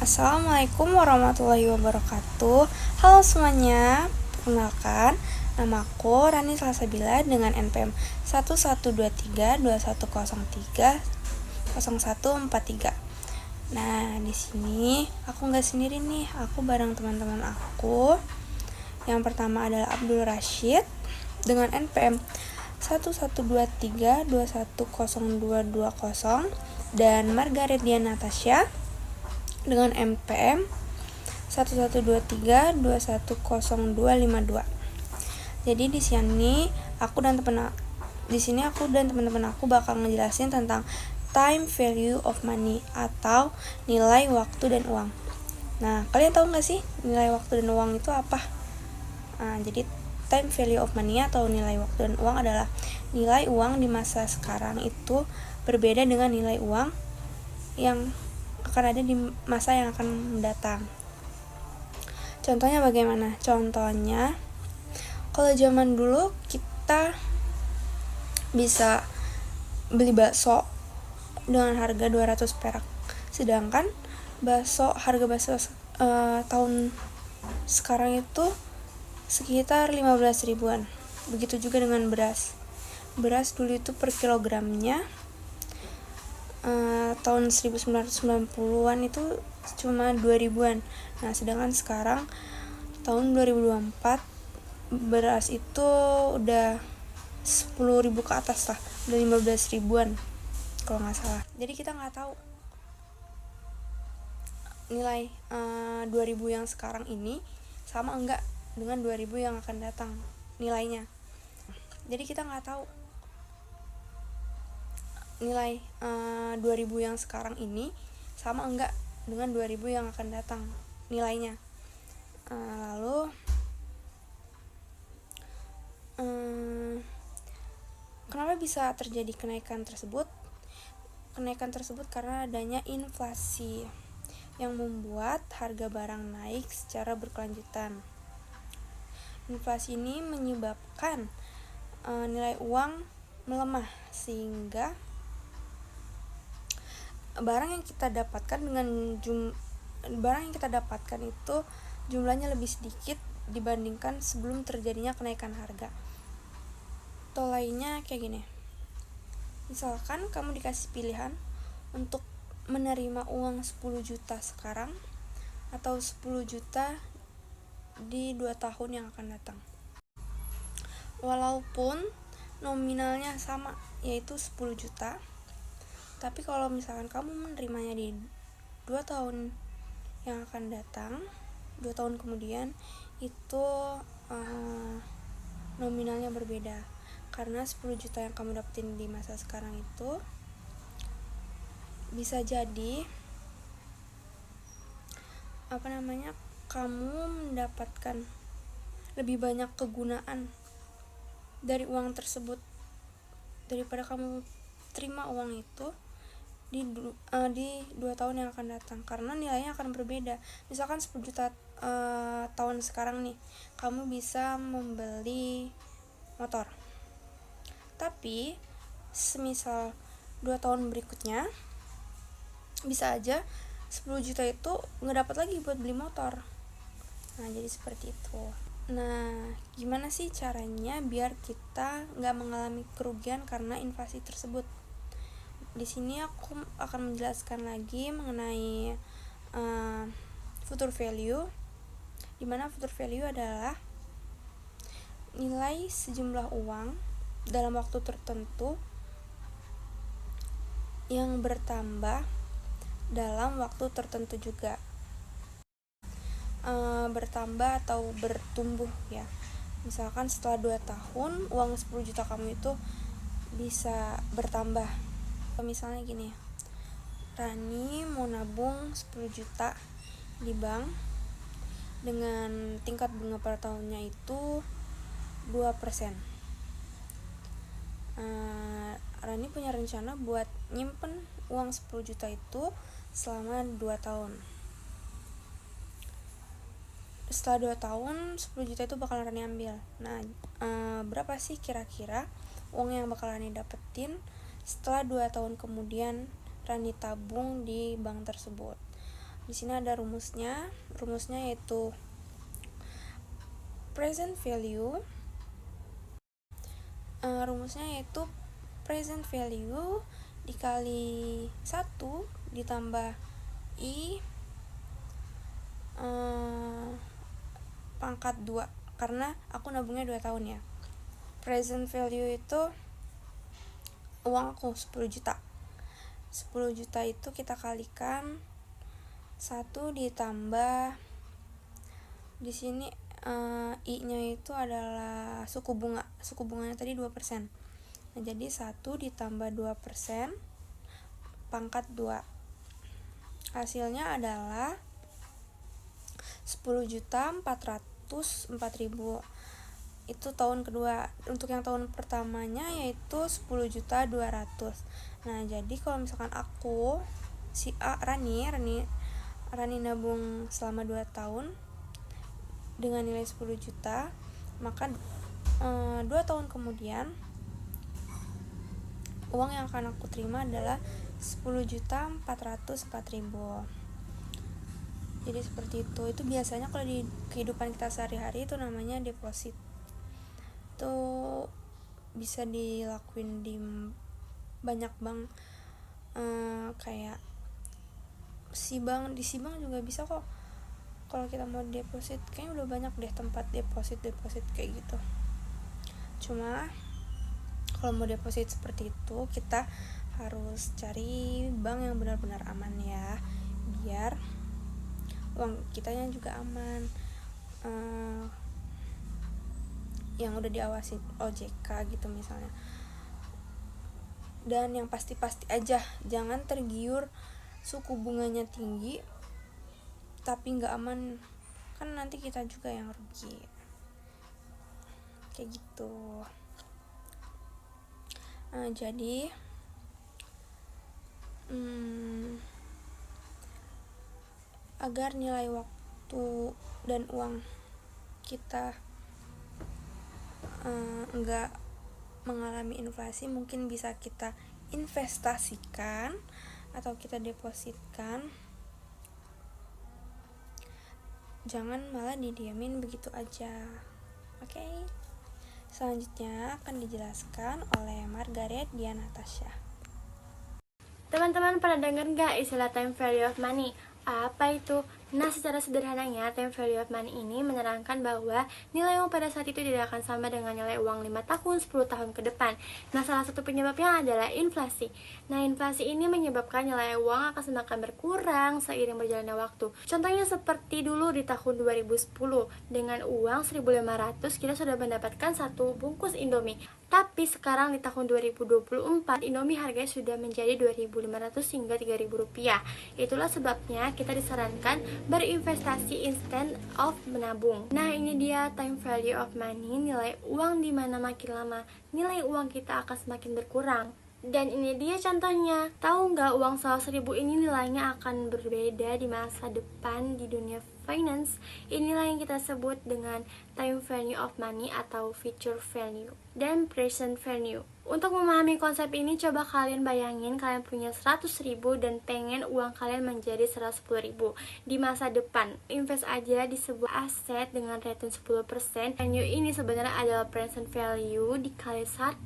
Assalamualaikum warahmatullahi wabarakatuh. Halo semuanya, perkenalkan namaku Rani Salsabila dengan NPM 112321030143. Nah, di sini aku nggak sendiri nih, aku bareng teman-teman aku. Yang pertama adalah Abdul Rashid dengan NPM 1123210220 dan Margaret Dian Natasha dengan NPM 1123210252. Jadi di sini aku dan teman-teman aku bakal ngejelasin tentang time value of money atau nilai waktu dan uang. Nah, kalian tahu nggak sih nilai waktu dan uang itu apa? Jadi time value of money atau nilai waktu dan uang adalah nilai uang di masa sekarang itu berbeda dengan nilai uang yang akan ada di masa yang akan mendatang. Contohnya bagaimana? Contohnya, kalau zaman dulu kita bisa beli bakso dengan harga 200 perak. Sedangkan harga bakso tahun sekarang itu sekitar 15 ribuan. Begitu juga dengan beras. Beras dulu itu per kilogramnya tahun 1990-an itu cuma 2 ribuan. Nah, sedangkan sekarang tahun 2024 beras itu udah 10 ribu ke atas lah, udah 15 ribuan kalau nggak salah. Jadi kita nggak tahu nilai 2000 yang sekarang ini sama enggak dengan 2000 yang akan datang nilainya. Jadi kita nggak tahu nilai 2000 yang sekarang ini sama enggak dengan 2000 yang akan datang nilainya. Lalu kenapa bisa terjadi kenaikan tersebut? Kenaikan tersebut karena adanya inflasi yang membuat harga barang naik secara berkelanjutan. Inflasi ini menyebabkan nilai uang melemah sehingga barang yang kita dapatkan itu jumlahnya lebih sedikit dibandingkan sebelum terjadinya kenaikan harga. Atau lainnya kayak gini. Misalkan kamu dikasih pilihan untuk menerima uang 10 juta sekarang atau 10 juta di 2 tahun yang akan datang. Walaupun nominalnya sama, yaitu 10 juta, tapi kalau misalkan kamu menerimanya di 2 tahun yang akan datang, 2 tahun kemudian, itu nominalnya berbeda. Karena 10 juta yang kamu dapetin di masa sekarang itu bisa jadi kamu mendapatkan lebih banyak kegunaan dari uang tersebut daripada kamu terima uang itu di 2 tahun yang akan datang, karena nilainya akan berbeda. Misalkan 10 juta tahun sekarang nih, kamu bisa membeli motor, tapi semisal 2 tahun berikutnya bisa aja 10 juta itu nggak dapat lagi buat beli motor. Nah, jadi seperti itu. Nah, gimana sih caranya biar kita nggak mengalami kerugian karena inflasi tersebut? Di sini aku akan menjelaskan lagi mengenai future value, dimana future value adalah nilai sejumlah uang dalam waktu tertentu yang bertambah dalam waktu tertentu juga. Bertambah atau bertumbuh ya. Misalkan setelah 2 tahun uang 10 juta kamu itu bisa bertambah. Misalnya gini, Rani mau nabung 10 juta di bank dengan tingkat bunga per tahunnya itu 2%. Rani punya rencana buat nyimpen uang 10 juta itu selama 2 tahun. Setelah 2 tahun 10 juta itu bakal Rani ambil. Nah, berapa sih kira-kira uang yang bakal Rani dapetin setelah 2 tahun kemudian Rani tabung di bank tersebut? Di sini ada rumusnya. Rumusnya yaitu present value. Present value dikali 1 ditambah I pangkat 2, karena aku nabungnya 2 tahun ya. Present value itu uang aku 10 juta. 10 juta itu kita kalikan 1 ditambah, di sini I-nya itu adalah suku bunga. Suku bunganya tadi 2%. Nah, jadi 1 ditambah 2% pangkat 2. Hasilnya adalah 10.404.000. Itu tahun kedua. Untuk yang tahun pertamanya yaitu 10.200.000. Nah, jadi kalau misalkan aku si A Rani nabung selama 2 tahun dengan nilai 10 juta, maka 2 tahun kemudian uang yang akan aku terima adalah 10.404.000. Jadi seperti itu. Itu biasanya kalau di kehidupan kita sehari-hari itu namanya deposit. Itu bisa dilakuin di banyak bank, kayak di si bank juga bisa kok. Kalau kita mau deposit, kayaknya udah banyak deh tempat deposit kayak gitu. Cuma kalau mau deposit seperti itu, kita harus cari bank yang benar-benar aman ya, biar uang kitanya juga aman, yang udah diawasi OJK gitu misalnya. Dan yang pasti-pasti aja, jangan tergiur suku bunganya tinggi tapi nggak aman, kan nanti kita juga yang rugi kayak gitu. Jadi agar nilai waktu dan uang kita nggak mengalami inflasi, mungkin bisa kita investasikan atau kita depositkan. Jangan malah didiamin begitu aja. Oke. Selanjutnya akan dijelaskan oleh Margaret Dian Natasha. Teman-teman pernah dengar nggak istilah time value of money? Apa itu? Nah, secara sederhananya, time value of money ini menerangkan bahwa nilai uang pada saat itu tidak akan sama dengan nilai uang 5 tahun, 10 tahun ke depan. Nah, salah satu penyebabnya adalah inflasi. Nah, inflasi ini menyebabkan nilai uang akan semakin berkurang seiring berjalannya waktu. Contohnya seperti dulu di tahun 2010, dengan uang 1.500 kita sudah mendapatkan 1 bungkus Indomie. Tapi sekarang di tahun 2024, Indomie harganya sudah menjadi 2.500 hingga 3.000 rupiah. Itulah sebabnya kita disarankan berinvestasi instead of menabung. Nah, ini dia time value of money, nilai uang di mana makin lama nilai uang kita akan semakin berkurang. Dan ini dia contohnya. Tahu nggak, uang 100.000 ini nilainya akan berbeda di masa depan di dunia finance. Inilah yang kita sebut dengan time value of money atau future value dan present value. Untuk memahami konsep ini, coba kalian bayangin kalian punya 100.000 dan pengen uang kalian menjadi 110.000 di masa depan. Invest aja di sebuah aset dengan return 10%. Value ini sebenarnya adalah present value dikali 1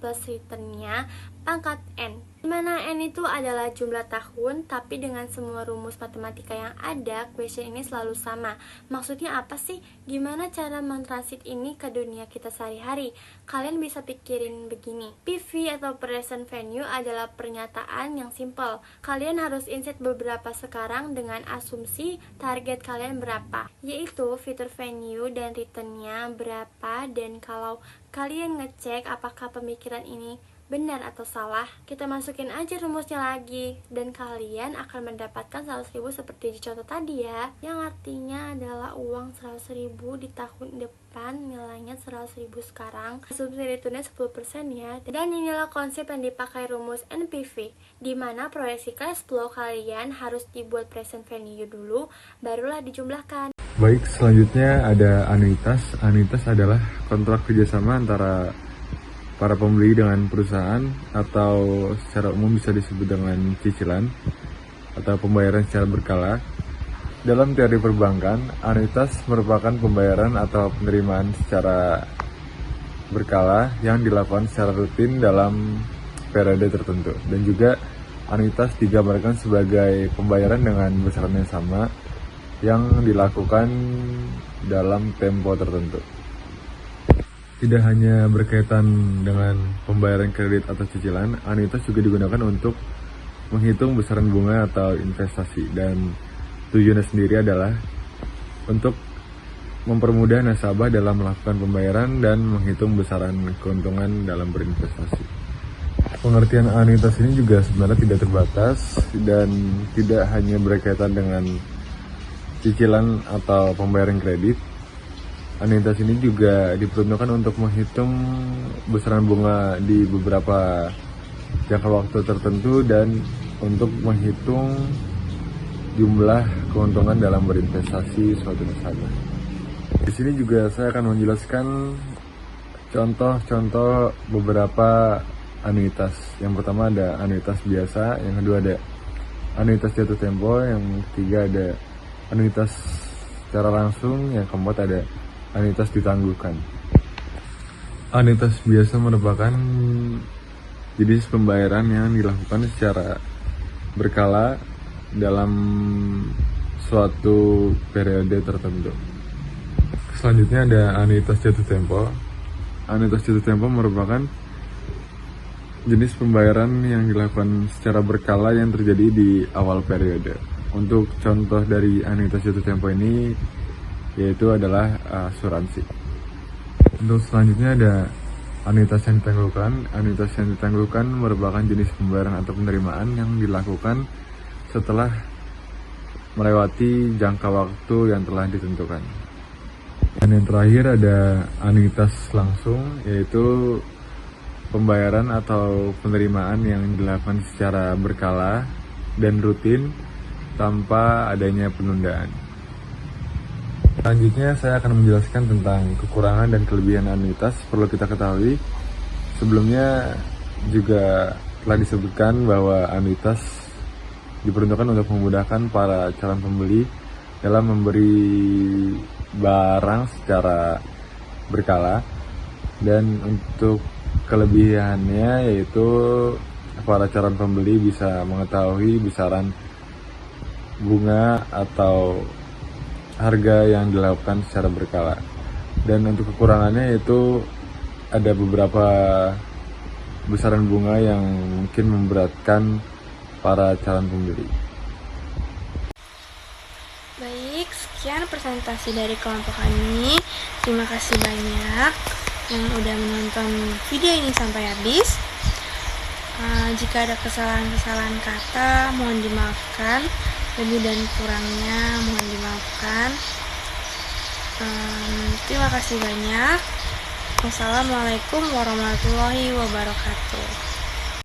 plus returnnya pangkat N, dimana N itu adalah jumlah tahun, tapi dengan semua rumus matematika yang ada, question ini selalu sama. Maksudnya apa sih? Gimana cara mentransit ini ke dunia kita sehari-hari? Kalian bisa pikirin begini, PV atau present value adalah pernyataan yang simple. Kalian harus insert beberapa sekarang dengan asumsi target kalian berapa, yaitu future value dan returnnya berapa. Dan kalau kalian ngecek apakah pemikiran ini benar atau salah, kita masukin aja rumusnya lagi, dan kalian akan mendapatkan 100.000 seperti di contoh tadi ya, yang artinya adalah uang 100.000 di tahun depan nilainya 100.000 sekarang, asumsi returnnya 10% ya. Dan inilah konsep yang dipakai rumus NPV, dimana proyeksi cash flow kalian harus dibuat present value dulu, barulah dijumlahkan. Baik, selanjutnya ada anuitas. Anuitas adalah kontrak kerjasama antara para pembeli dengan perusahaan, atau secara umum bisa disebut dengan cicilan atau pembayaran secara berkala. Dalam teori perbankan, anuitas merupakan pembayaran atau penerimaan secara berkala yang dilakukan secara rutin dalam periode tertentu. Dan juga anuitas digambarkan sebagai pembayaran dengan besaran yang sama yang dilakukan dalam tempo tertentu. Tidak hanya berkaitan dengan pembayaran kredit atau cicilan, anuitas juga digunakan untuk menghitung besaran bunga atau investasi, dan tujuannya sendiri adalah untuk mempermudah nasabah dalam melakukan pembayaran dan menghitung besaran keuntungan dalam berinvestasi. Pengertian anuitas ini juga sebenarnya tidak terbatas dan tidak hanya berkaitan dengan cicilan atau pembayaran kredit. Anuitas ini juga diperuntukkan untuk menghitung besaran bunga di beberapa jangka waktu tertentu dan untuk menghitung jumlah keuntungan dalam berinvestasi suatu nasabah. Di sini juga saya akan menjelaskan contoh-contoh beberapa anuitas. Yang pertama ada anuitas biasa, yang kedua ada anuitas jatuh tempo, yang ketiga ada anuitas secara langsung, yang keempat ada anuitas ditangguhkan. Anuitas biasa merupakan jenis pembayaran yang dilakukan secara berkala dalam suatu periode tertentu. Selanjutnya ada anuitas jatuh tempo. Anuitas jatuh tempo merupakan jenis pembayaran yang dilakukan secara berkala yang terjadi di awal periode. Untuk contoh dari anuitas jatuh tempo ini yaitu adalah asuransi. Untuk selanjutnya ada anuitas yang ditangguhkan. Anuitas yang ditangguhkan merupakan jenis pembayaran atau penerimaan yang dilakukan setelah melewati jangka waktu yang telah ditentukan. Dan yang terakhir ada anuitas langsung, yaitu pembayaran atau penerimaan yang dilakukan secara berkala dan rutin tanpa adanya penundaan. Selanjutnya saya akan menjelaskan tentang kekurangan dan kelebihan anuitas. Perlu kita ketahui, sebelumnya juga telah disebutkan bahwa anuitas diperuntukkan untuk memudahkan para calon pembeli dalam memberi barang secara berkala, dan untuk kelebihannya yaitu para calon pembeli bisa mengetahui besaran bunga atau harga yang dilakukan secara berkala. Dan untuk kekurangannya yaitu ada beberapa besaran bunga yang mungkin memberatkan para calon pembeli. Baik, sekian presentasi dari kelompok kami. Terima kasih banyak yang udah menonton video ini sampai habis. Jika ada kesalahan-kesalahan kata, mohon dimaafkan. Lebih dan kurangnya mohon dimaafkan. Terima kasih banyak. Wassalamualaikum warahmatullahi wabarakatuh.